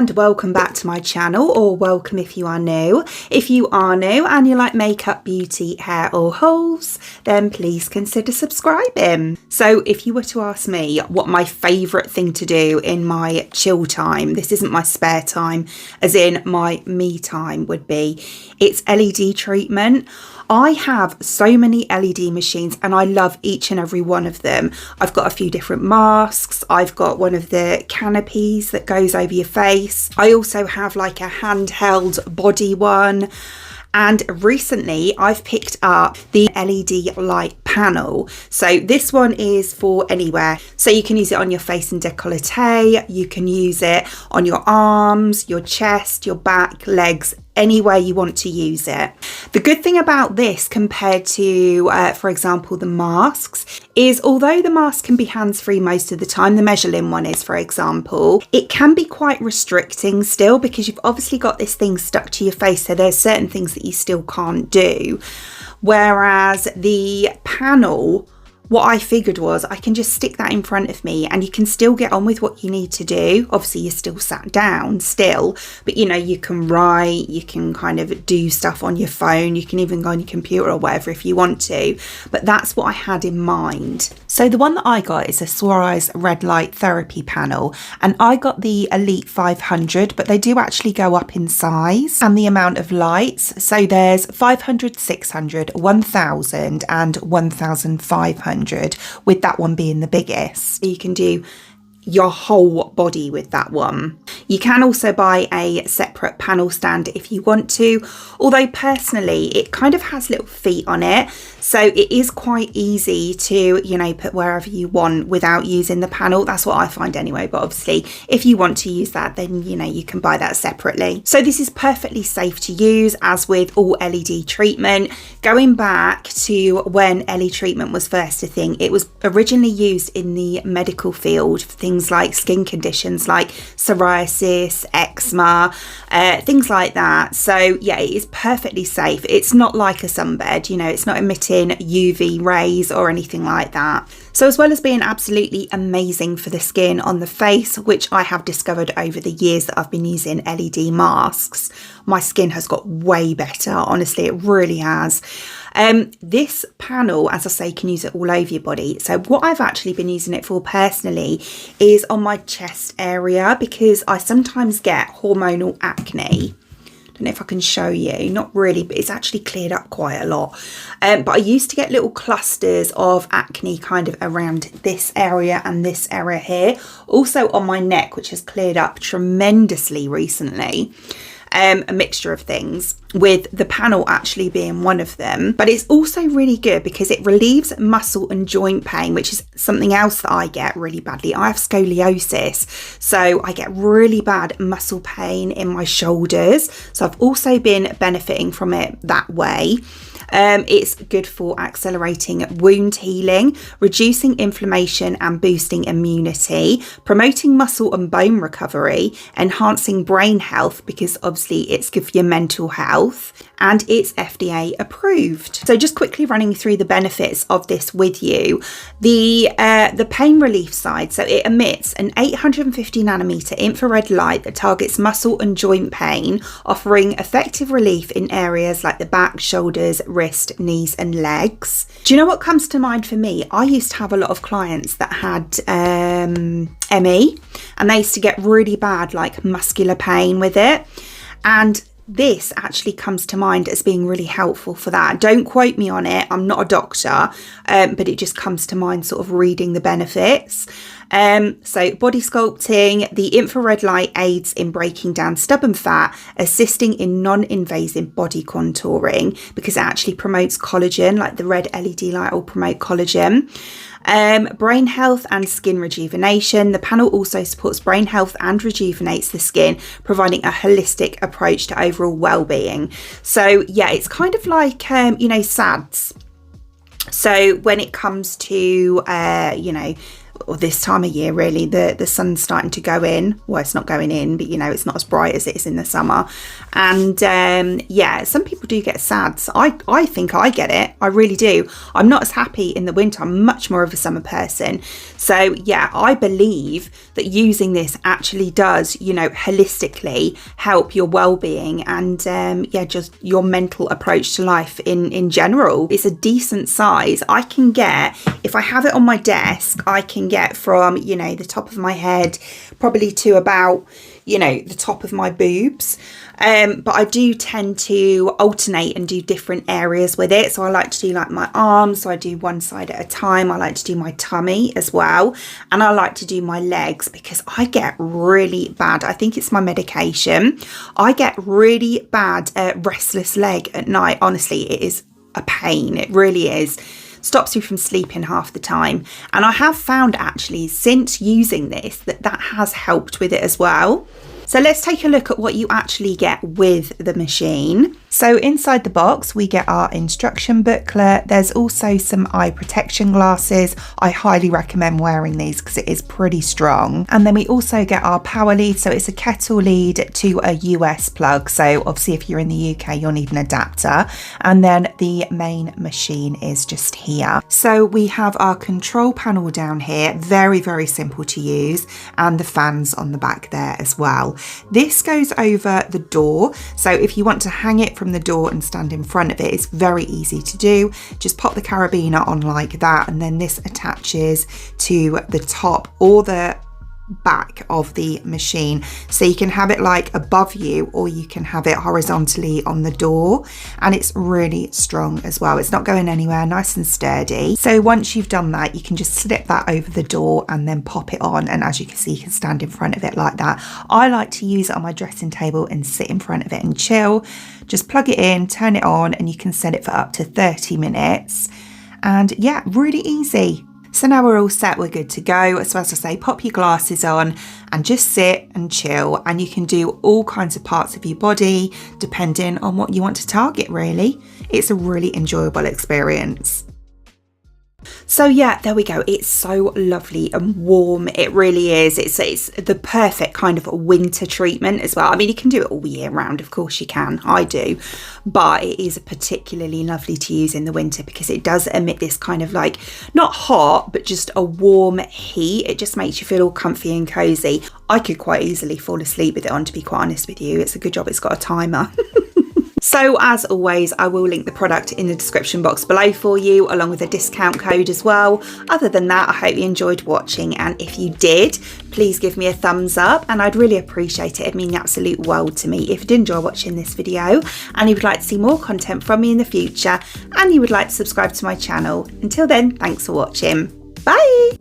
and welcome back to my channel, or welcome if you are new. If you are new and you like makeup, beauty, hair or hauls, then please consider subscribing. So if you were to ask me what my favourite thing to do in my chill time, this isn't my spare time, as in my me time would be, it's LED treatment. I have so many LED machines and I love each and every one of them. I've got a few different masks. I've got one of the canopies that goes over your face. I also have like a handheld body one. And recently I've picked up the LED light panel. So this one is for anywhere. So you can use it on your face and décolleté. You can use it on your arms, your chest, your back, legs, anywhere you want to use it. The good thing about this compared to, for example, the masks, is although the mask can be hands-free most of the time, the megelin one is, for example, it can be quite restricting still because you've obviously got this thing stuck to your face, so there's certain things that you still can't do. Whereas the panel, what I figured was I can just stick that in front of me and you can still get on with what you need to do. Obviously you're still sat down still, but you know, you can write, you can kind of do stuff on your phone, you can even go on your computer or whatever if you want to, but that's what I had in mind. So the one that I got is a SWIRISE red light therapy panel, and I got the Elite 500, but they do actually go up in size and the amount of lights. So there's 500, 600, 1000 and 1500, with that one being the biggest. You can do your whole body with that one. You can also buy a separate panel stand if you want to, although personally it kind of has little feet on it, so it is quite easy to, you know, put wherever you want without using the panel. That's what I find anyway, but obviously if you want to use that, then you know, you can buy that separately. So this is perfectly safe to use, as with all LED treatment. Going back to when LED treatment was first a thing, it was originally used in the medical field for things like skin conditions like psoriasis, eczema, things like that. So yeah, it is perfectly safe. It's not like a sunbed, you know, it's not emitting UV rays or anything like that. So as well as being absolutely amazing for the skin on the face, which I have discovered over the years that I've been using LED masks, my skin has got way better. Honestly, it really has. This panel, as I say, can use it all over your body. So what I've actually been using it for personally is on my chest area, because I sometimes get hormonal acne. Don't know if I can show you, not really, but it's actually cleared up quite a lot. But I used to get little clusters of acne kind of around this area and this area here. Also on my neck, which has cleared up tremendously recently. A mixture of things, with the panel actually being one of them. But it's also really good because it relieves muscle and joint pain, which is something else that I get really badly. I have scoliosis, so I get really bad muscle pain in my shoulders. So I've also been benefiting from it that way. It's good for accelerating wound healing, reducing inflammation and boosting immunity, promoting muscle and bone recovery, enhancing brain health, because obviously it's good for your mental health, and it's FDA approved. So just quickly running through the benefits of this with you. The pain relief side, so it emits an 850 nanometer infrared light that targets muscle and joint pain, offering effective relief in areas like the back, shoulders, wrist, knees and legs. Do you know what comes to mind for me? I used to have a lot of clients that had ME, and they used to get really bad like muscular pain with it, and this actually comes to mind as being really helpful for that. Don't quote me on it, I'm not a doctor, but it just comes to mind sort of reading the benefits. So body sculpting, the infrared light aids in breaking down stubborn fat, assisting in non-invasive body contouring, because it actually promotes collagen, like the red LED light will promote collagen. Brain health and skin rejuvenation. The panel also supports brain health and rejuvenates the skin, providing a holistic approach to overall well-being. So yeah, it's kind of like, you know, SADS. So when it comes to, you know, or this time of year really, the sun's starting to go in. Well, it's not going in, but you know, it's not as bright as it is in the summer. And yeah, some people do get SADs. I think I get it. I really do. I'm not as happy in the winter. I'm much more of a summer person. So yeah, I believe that using this actually does, you know, holistically help your well-being and yeah, just your mental approach to life in general. It's a decent size. I can get, if I have it on my desk, I can get from, you know, the top of my head probably to about, you know, the top of my boobs. But I do tend to alternate and do different areas with it. So I like to do like my arms. So I do one side at a time. I like to do my tummy as well. And I like to do my legs because I get really bad. I think it's my medication. I get really bad restless leg at night. Honestly, it is a pain. It really is. Stops me from sleeping half the time. And I have found actually since using this that has helped with it as well. So let's take a look at what you actually get with the machine. So inside the box, we get our instruction booklet. There's also some eye protection glasses. I highly recommend wearing these because it is pretty strong. And then we also get our power lead. So it's a kettle lead to a US plug. So obviously if you're in the UK, you'll need an adapter. And then the main machine is just here. So we have our control panel down here. Very, very simple to use. And the fans on the back there as well. This goes over the door. So if you want to hang it from the door and stand in front of it, it's very easy to do. Just pop the carabiner on like that, and then this attaches to the top or the back of the machine, so you can have it like above you or you can have it horizontally on the door, and it's really strong as well. It's not going anywhere, nice and sturdy. So once you've done that, you can just slip that over the door and then pop it on, and as you can see, you can stand in front of it like that. I like to use it on my dressing table and sit in front of it and chill. Just plug it in, turn it on, and you can set it for up to 30 minutes. And yeah, really easy. So now we're all set, we're good to go. So as I say, pop your glasses on and just sit and chill, and you can do all kinds of parts of your body depending on what you want to target really. It's a really enjoyable experience. So yeah, there we go. It's so lovely and warm. It really is. It's the perfect kind of winter treatment as well. I mean, you can do it all year round. Of course you can. I do. But it is particularly lovely to use in the winter because it does emit this kind of like, not hot, but just a warm heat. It just makes you feel all comfy and cozy. I could quite easily fall asleep with it on, to be quite honest with you. It's a good job it's got a timer. So as always, I will link the product in the description box below for you, along with a discount code as well. Other than that, I hope you enjoyed watching, and if you did, please give me a thumbs up and I'd really appreciate it. It'd mean the absolute world to me. If you did enjoy watching this video and you would like to see more content from me in the future and you would like to subscribe to my channel, until then, thanks for watching. Bye!